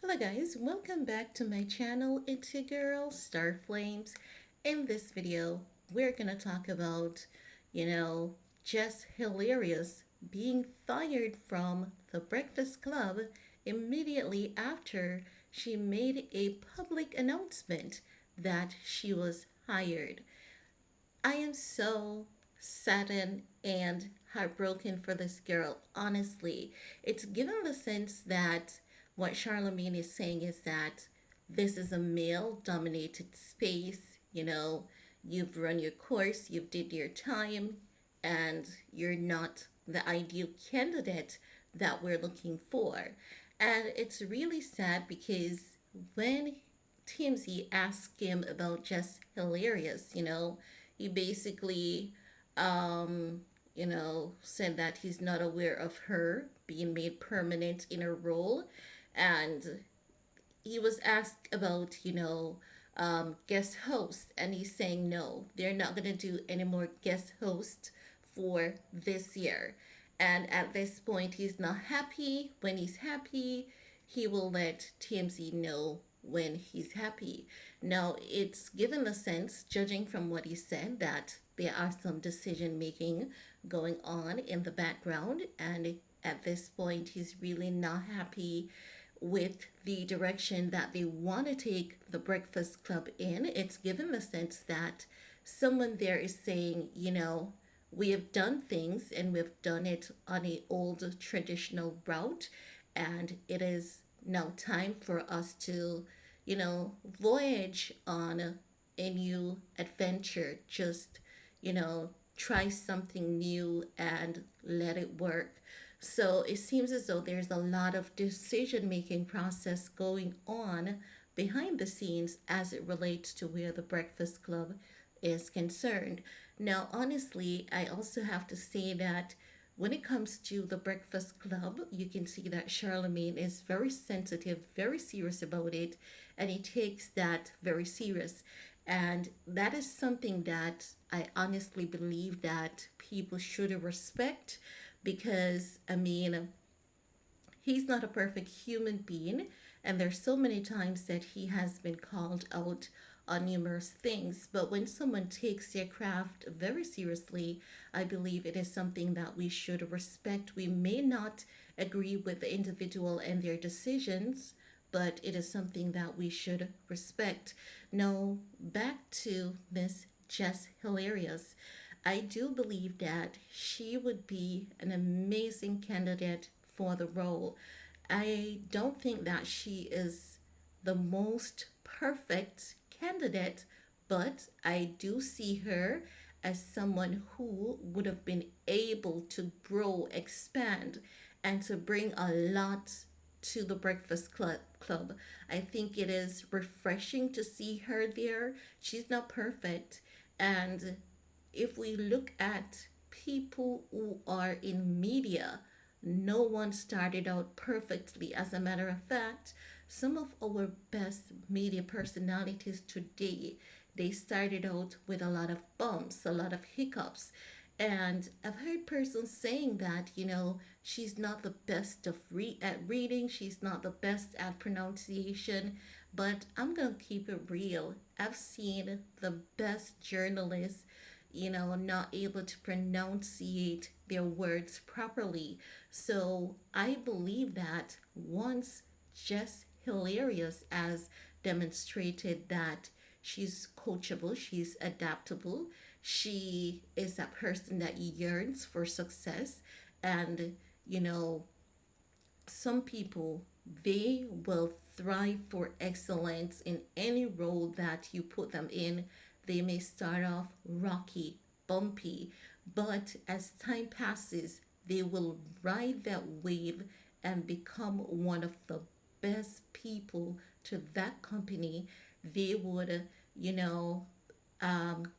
Hello guys, welcome back to my channel. It's your girl Star Flames. In this video, we're gonna talk about, you know, Jess Hilarious being fired from the Breakfast Club immediately after she made a public announcement that she was hired. I am so saddened and heartbroken for this girl, honestly. It's given the sense that what Charlamagne is saying is that this is a male dominated space, you've run your course, you've did your time, and you're not the ideal candidate that we're looking for. And it's really sad because when TMZ asked him about Just Hilarious, he basically, said that he's not aware of her being made permanent in a role. And he was asked about, guest hosts, and he's saying no, they're not going to do any more guest hosts for this year. And at this point, he's not happy. When he's happy, he will let TMZ know when he's happy. Now, it's given the sense, judging from what he said, that there are some decision making going on in the background, and at this point, he's really not happy with the direction that they want to take the Breakfast Club in. It's given the sense that someone there is saying, we have done things and we've done it on a old traditional route, and it is now time for us to, voyage on a new adventure. Just, try something new and let it work. So it seems as though there's a lot of decision making process going on behind the scenes as it relates to where the Breakfast Club is concerned. Now, honestly, I also have to say that when it comes to the Breakfast Club, you can see that Charlemagne is very sensitive, very serious about it, and he takes that very serious. And that is something that I honestly believe that people should respect because, I mean, he's not a perfect human being, and there's so many times that he has been called out on numerous things. But when someone takes their craft very seriously, I believe it is something that we should respect. We may not agree with the individual and their decisions, but it is something that we should respect. Now, back to Miss Jess Hilarious. I do believe that she would be an amazing candidate for the role. I don't think that she is the most perfect candidate, but I do see her as someone who would have been able to grow, expand, and to bring a lot to the Breakfast Club. I think it is refreshing to see her there. She's not perfect, and if we look at people who are in media, no one started out perfectly. As a matter of fact, some of our best media personalities today, they started out with a lot of bumps, a lot of hiccups. And I've heard persons saying that, she's not the best at reading, she's not the best at pronunciation, but I'm going to keep it real. I've seen the best journalists, not able to pronunciate their words properly. So I believe that once Jess Hilarious has demonstrated that she's coachable, she's adaptable, she is that person that yearns for success, and you know some people, they will thrive for excellence in any role that you put them in. They may start off rocky, bumpy, but as time passes, they will ride that wave and become one of the best people to that company. They would, you know,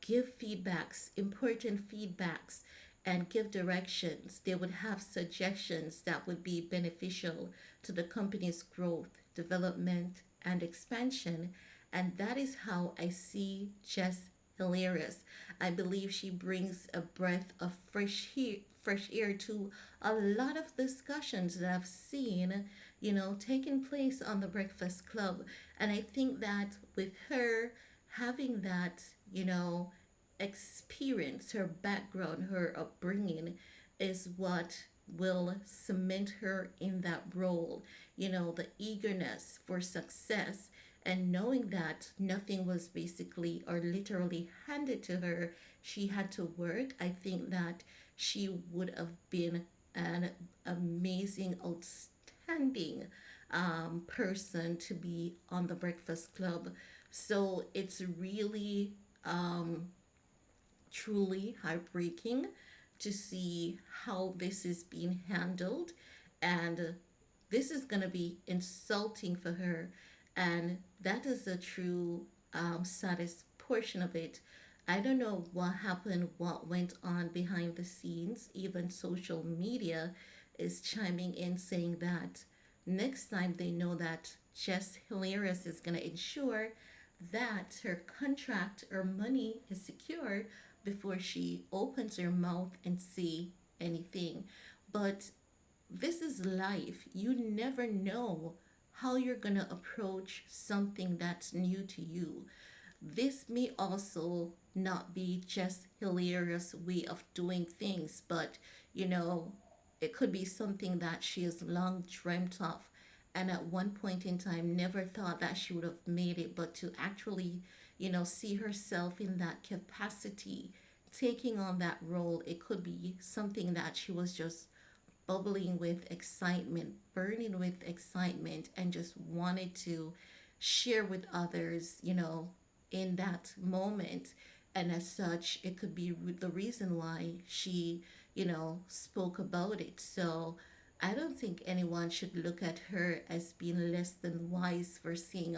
give feedbacks, important feedbacks, and give directions. They would have suggestions that would be beneficial to the company's growth, development, and expansion. And that is how I see Jess Hilarious. I believe she brings a breath of fresh air to a lot of discussions that I've seen, taking place on the Breakfast Club. And I think that with her having that, experience, her background, her upbringing is what will cement her in that role. The eagerness for success and knowing that nothing was basically or literally handed to her, she had to work. I think that she would have been an amazing, outstanding person to be on the Breakfast Club. So it's really truly heartbreaking to see how this is being handled. And this is going to be insulting for her. And that is the true saddest portion of it. I don't know what happened, what went on behind the scenes. Even social media is chiming in saying that next time they know that Jess Hilarious is going to ensure that her contract or money is secure before she opens her mouth and say anything. But this is life. You never know how you're going to approach something that's new to you. This may also not be just hilarious way of doing things, but you know, it could be something that she has long dreamt of and at one point in time never thought that she would have made it, but to actually, see herself in that capacity, taking on that role, it could be something that she was just bubbling with excitement, burning with excitement, and just wanted to share with others, in that moment. And as such, it could be the reason why she, spoke about it. So I don't think anyone should look at her as being less than wise for saying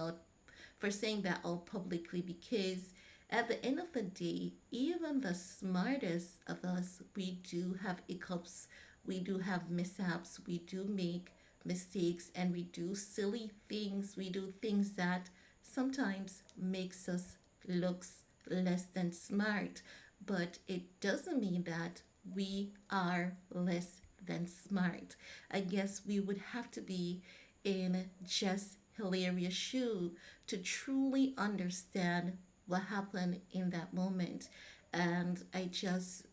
that out publicly, because at the end of the day, even the smartest of us, we do have hiccups, we do have mishaps, we do make mistakes, and we do silly things, we do things that sometimes makes us looks less than smart, but it doesn't mean that we are less than smart. I guess we would have to be in Jess Hilarious shoe to truly understand what happened in that moment. And I just,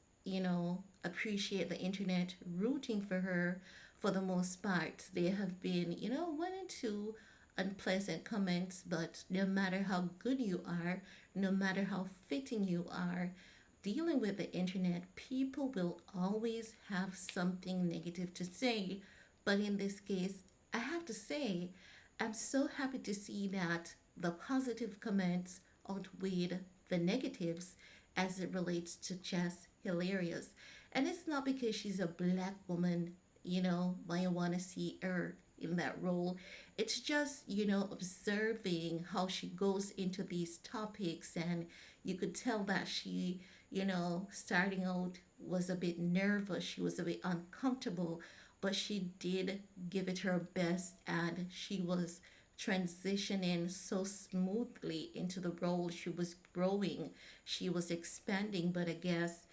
appreciate the internet rooting for her for the most part. There have been, one or two unpleasant comments, but no matter how good you are, no matter how fitting you are, dealing with the internet, people will always have something negative to say. But in this case, I have to say, I'm so happy to see that the positive comments outweighed the negatives as it relates to Jess Hilarious. And it's not because she's a black woman, why I want to see her in that role. It's just, observing how she goes into these topics, and you could tell that she, starting out was a bit nervous, she was a bit uncomfortable, but she did give it her best and she was transitioning so smoothly into the role. She was growing, she was expanding, but I guess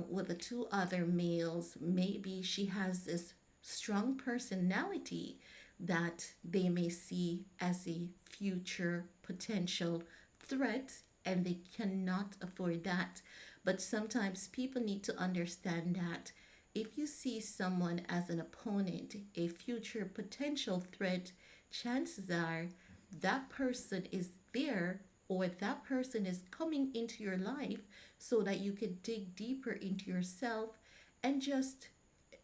with the two other males, maybe she has this strong personality that they may see as a future potential threat, and they cannot afford that. But sometimes people need to understand that if you see someone as an opponent, a future potential threat, chances are that person is there, or that person is coming into your life so that you can dig deeper into yourself and just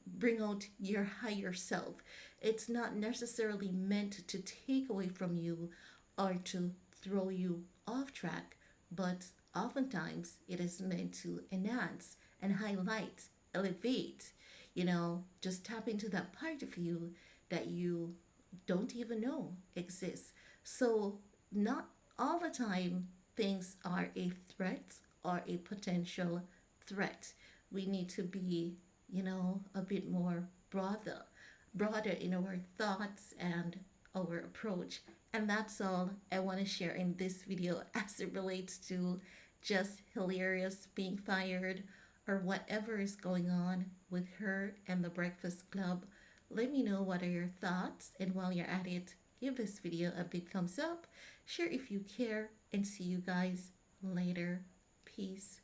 bring out your higher self. It's not necessarily meant to take away from you or to throw you off track, but oftentimes it is meant to enhance and highlight, elevate, just tap into that part of you that you don't even know exists. So, not all the time things are a threat or a potential threat. We need to be, a bit more broader in our thoughts and our approach. And that's all I want to share in this video as it relates to just hilarious being fired or whatever is going on with her and the Breakfast Club. Let me know what are your thoughts, and while you're at it, give this video a big thumbs up, share if you care, and see you guys later. Peace.